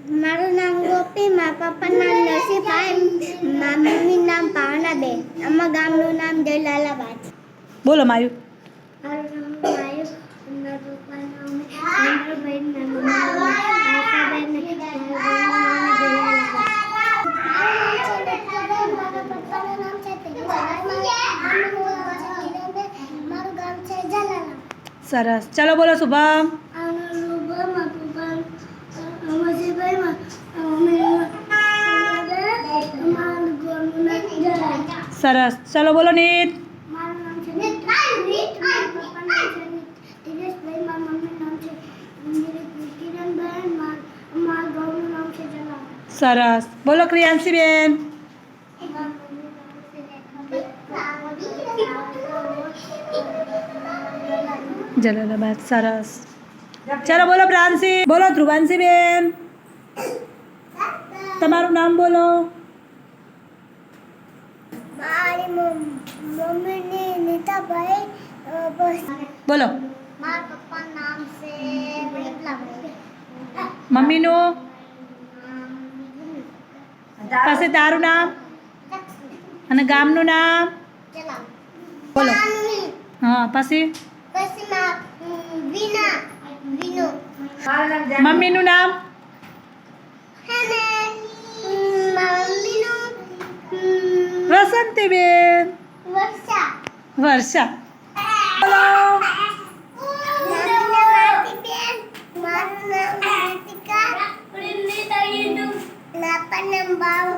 મારું નામ ગોપી, મારા પપ્પાનું નામ નરસિંહભાઈ, મારા મમ્મીનું નામ ભાવનાબેન, અમારા ગામનું નામ જલાલાબાદ. બોલો માયુ. મારું નામ માયુ, મારા પપ્પાનું નામ ચંદ્રભાઈ, મારા આશાબેન, મારા પપ્પાનું નામ છે મારું ગામ છે જલાલાબાદ. સરસ. ચલો બોલો શુભમ. સરસ. ચલો બોલો નીત. મારું નામ છે નીત. મારા પપ્પાનું નામ છે દિનેશભાઈ, મારા મમ્મીનું નામ છે કિરણબેન, મારા ગામનું નામ છે જલાલાબાદ. સરસ. બોલો ક્રિયાંશીબેન. જલાલાબાદ. સરસ. ચલો બોલો પ્રાંશી. બોલો ધ્રુવાંશીબેન. તમારું નામ બોલો. મારી મમ્મીની નીતાભાઈ. બોલો. મારા પપ્પાનું નામ છે વિપ્લવભાઈ. મમ્મીનું. પછી તારું નામ અને ગામનું નામ બોલો. હા પછી વિના વિનો. મમ્મીનું નામ. મમ્મીનું વસંતીબેન. વર્ષા. વર્ષા. બોલો. મારું નામ રાધિકા. નામ બાવ.